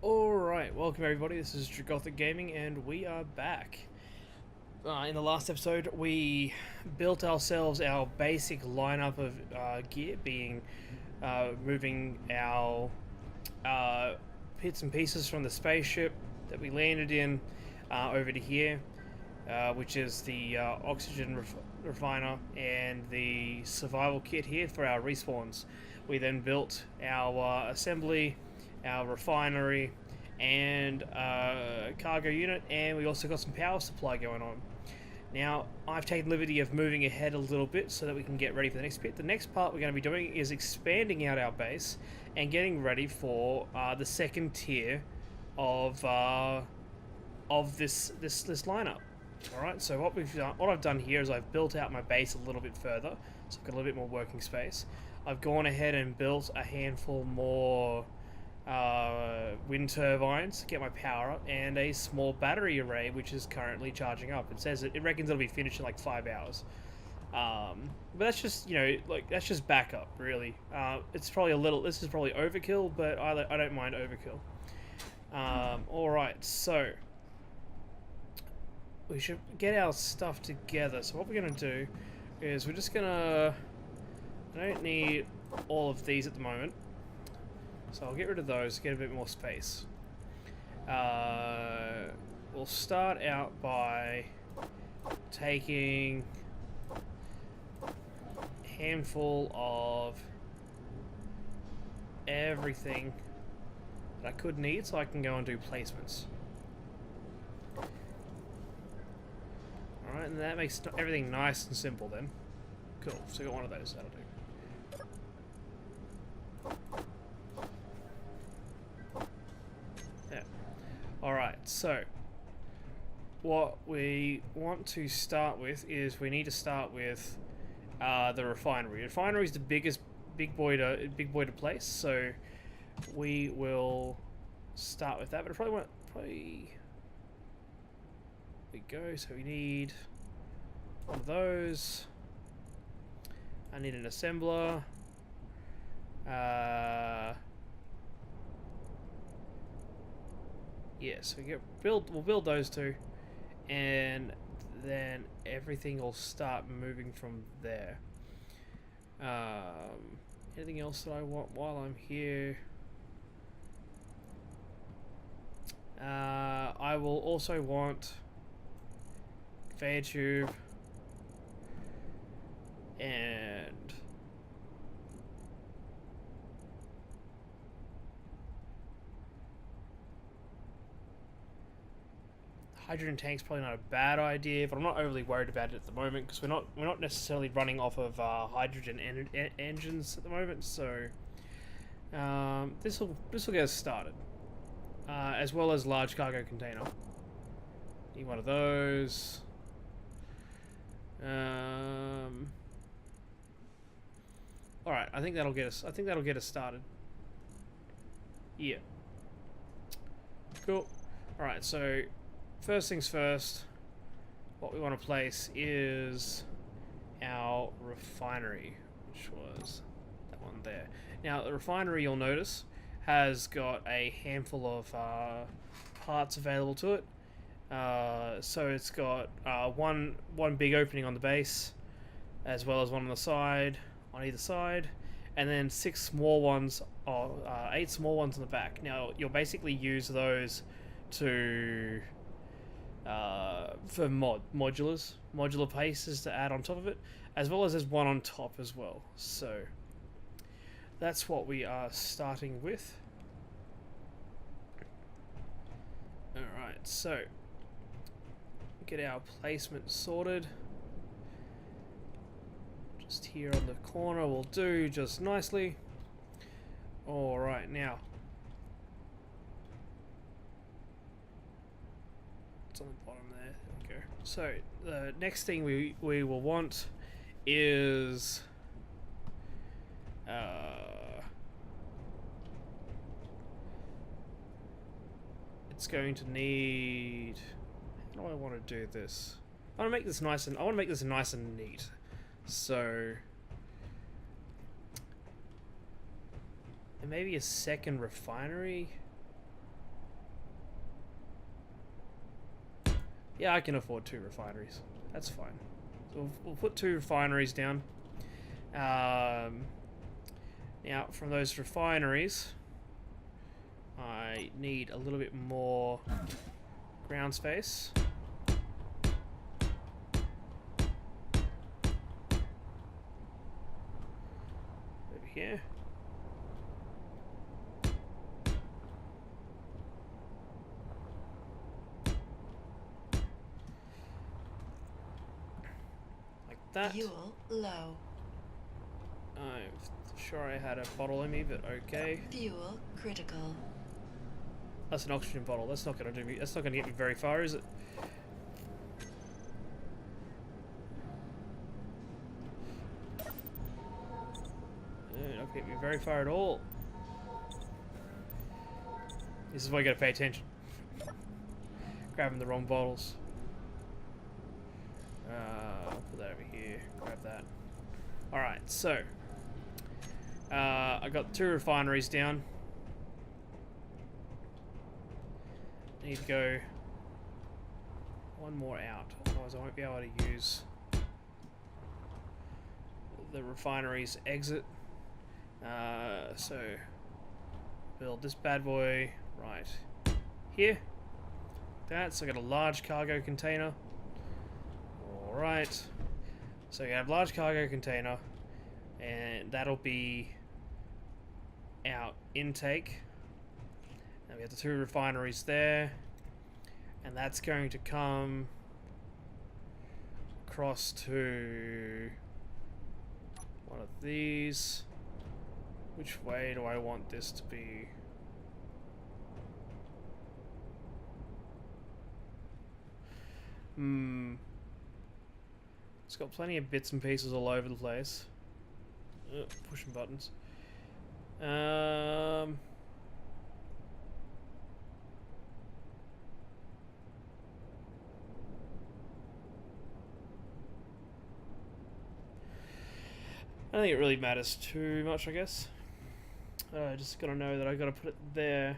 Alright, welcome everybody, this is Dragothic Gaming and we are back. In the last episode we built ourselves our basic lineup of gear, being moving our bits and pieces from the spaceship that we landed in over to here, which is the oxygen refiner and the survival kit here for our respawns. We then built our assembly, our refinery, and cargo unit, and we also got some power supply going on. Now, I've taken the liberty of moving ahead a little bit so that we can get ready for the next bit. The next part we're going to be doing is expanding out our base and getting ready for the second tier of this lineup. All right. So what I've done here is I've built out my base a little bit further, so I've got a little bit more working space. I've gone ahead and built a handful more wind turbines to get my power up, and a small battery array which is currently charging up. It says it reckons it'll be finished in like 5 hours. But that's just, that's just backup, really. It's probably a little, this is probably overkill, but I don't mind overkill. Alright, so we should get our stuff together. So what we're going to do is we're just going to, I don't need all of these at the moment, so I'll get rid of those to get a bit more space. We'll start out by taking a handful of everything that I could need so I can go and do placements. Alright, and that makes everything nice and simple then. Cool, so I got one of those, that'll do. Alright, so what we want to start with is we need to start with the refinery. The refinery is the big boy to place, so we will start with that. But we go. So we need one one I need an assembler. Yeah, so we'll build those two, and then everything will start moving from there. Anything else that I want while I'm here? I will also want conveyor tube and hydrogen tank's probably not a bad idea, but I'm not overly worried about it at the moment because we're not necessarily running off of hydrogen engines at the moment. So this will get us started, as well as large cargo container. Need one of those. All right, I think that'll get us. Started. Yeah. Cool. All right, so first things first, what we want to place is our refinery, which was that one there. Now, the refinery, you'll notice, has got a handful of parts available to it. So it's got one big opening on the base, as well as one on the side, on either side, and then 6 small ones, or 8 small ones on the back. Now, you'll basically use those to for modular pieces to add on top of it, as well as there's one on top as well. So that's what we are starting with. Alright, so get our placement sorted. Just here on the corner will do just nicely. Alright, now on the bottom there. There we go. So the next thing we will want is it's going to need. How do I want to do this? I want to make this nice and neat. So and maybe a second refinery. Yeah, I can afford 2 refineries. That's fine. So we'll put 2 refineries down. Now, from those refineries, I need a little bit more ground space. Over here. Like that. Fuel low. I'm sure I had a bottle in me, but okay. Fuel critical. That's an oxygen bottle. That's not gonna do me. That's not gonna get me very far, is it? Not gonna get me very far at all. This is why you gotta pay attention. Grabbing the wrong bottles. Put that over here. Grab that. Alright, so. I got 2 refineries down. Need to go 1 more out, otherwise I won't be able to use the refinery's exit. So build this bad boy right here. So I got a large cargo container. Alright. So you have large cargo container, and that'll be our intake. And we have the 2 refineries there, and that's going to come across to one of these. Which way do I want this to be? It's got plenty of bits and pieces all over the place. Pushing buttons. I don't think it really matters too much, I guess. I just gotta know that I gotta put it there.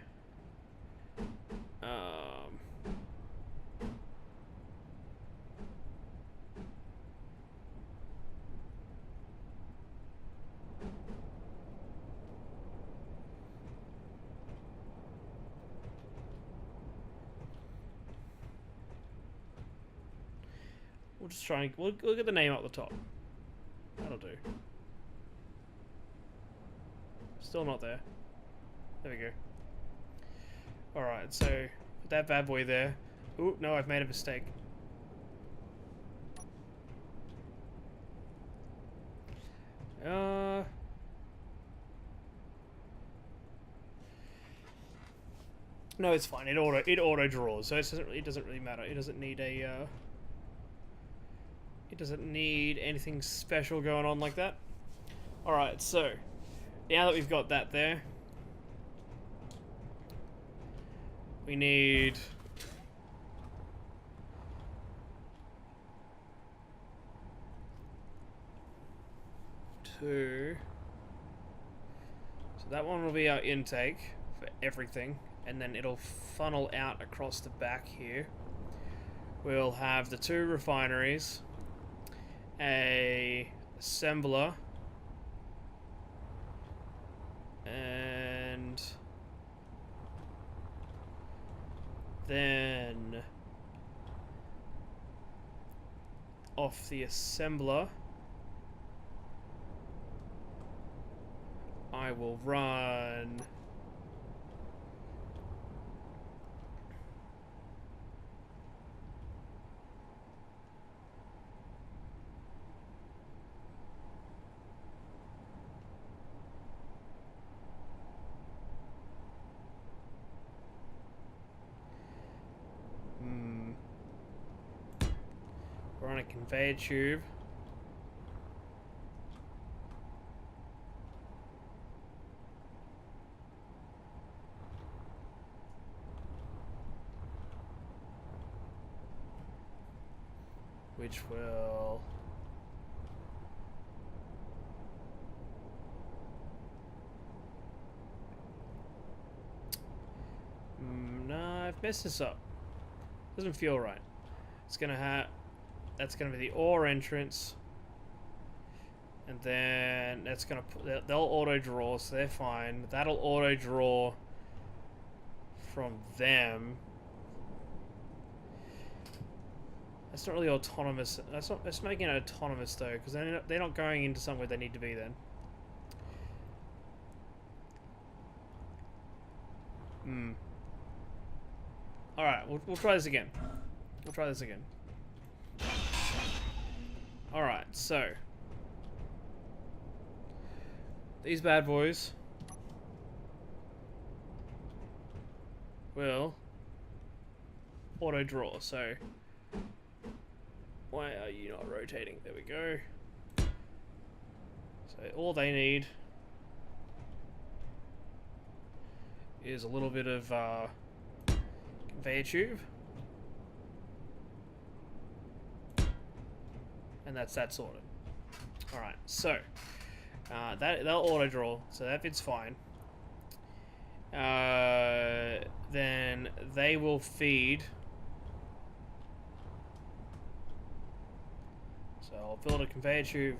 We'll just try and we'll get the name up the top. That'll do. Still not there. There we go. Alright, so put that bad boy there. Ooh, no, I've made a mistake. No, it's fine. It auto draws, so it doesn't really matter. It doesn't need a it doesn't need anything special going on like that. Alright, so now that we've got that there, we need to... So that one will be our intake for everything, and then it'll funnel out across the back here. We'll have the 2 refineries, a assembler, and then off the assembler I will run run a conveyor tube. Which will no, I've messed this up. Doesn't feel right. It's gonna have. That's gonna be the ore entrance. And then that's gonna they'll auto draw, so they're fine. That'll auto draw from them. That's not really autonomous. That's making it autonomous though, because they're not going into somewhere they need to be then. All right, we'll try this again. We'll try this again. All right, so these bad boys will auto draw. So why are you not rotating? There we go. So all they need is a little bit of conveyor tube, and that's that sorted. All right, so they'll auto draw, so that bit's fine. Then they will feed. So I'll build a conveyor tube,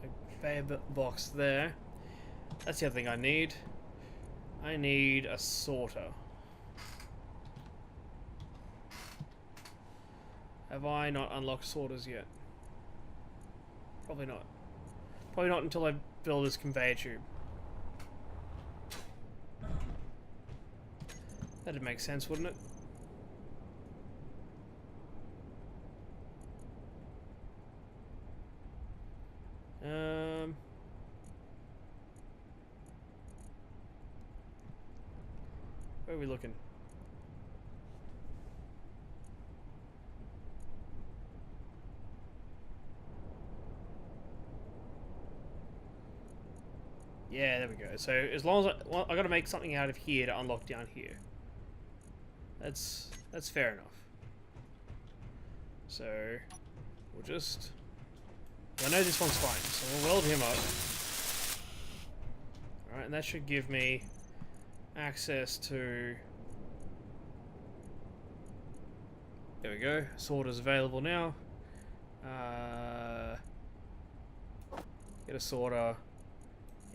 a conveyor box there. That's the other thing I need. I need a sorter. Have I not unlocked sorters yet? Probably not. Probably not until I build this conveyor tube. That'd make sense, wouldn't it? Where are we looking? Yeah, there we go. So as long as I got to make something out of here to unlock down here. That's fair enough. So we'll just. I know this one's fine, so we'll weld him up. All right, and that should give me access to. There we go. Sorter's available now. Get a sorter.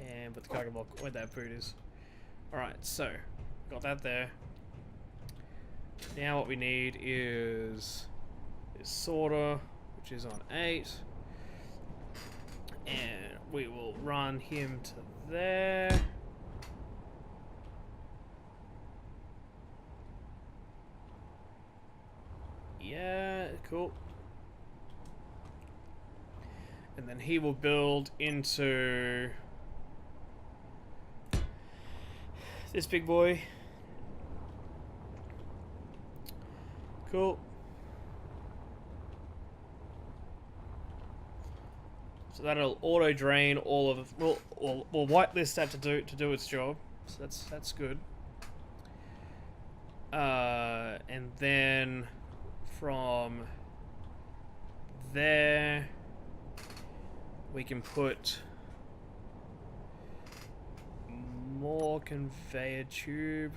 And put the cargo block where that boot is. Alright, so got that there. Now what we need is this sorter, which is on 8. And we will run him to there. Yeah, cool. And then he will build into this big boy. Cool. So that'll auto drain all of. We'll whitelist that to do its job. So that's good. And then from there we can put more conveyor tube.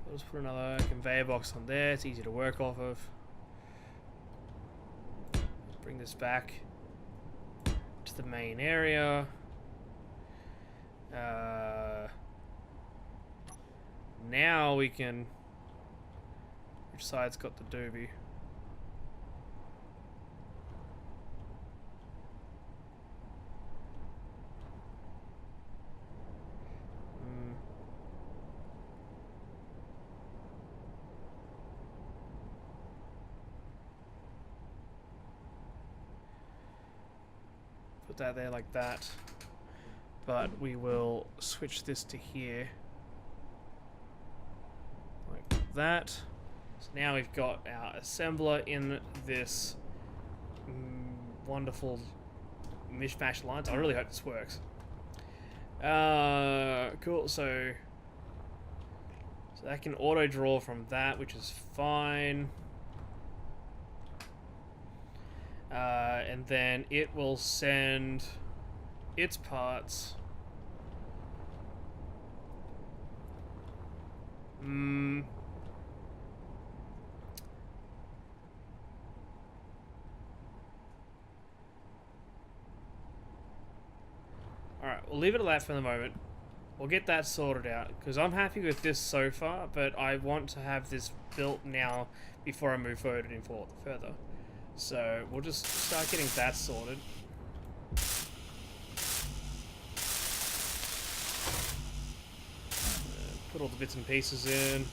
I'll just put another conveyor box on there. It's easy to work off of. Let's bring this back to the main area. Now we can. Which side's got the doobie? Put that there like that. But we will switch this to here. Like that. So now we've got our assembler in this wonderful mishmash lines. I really hope this works. Cool. So that can auto draw from that, which is fine. And then it will send its parts. Alright, we'll leave it at that for the moment. We'll get that sorted out, because I'm happy with this so far, but I want to have this built now before I move forward and further. So we'll just start getting that sorted. Put all the bits and pieces in.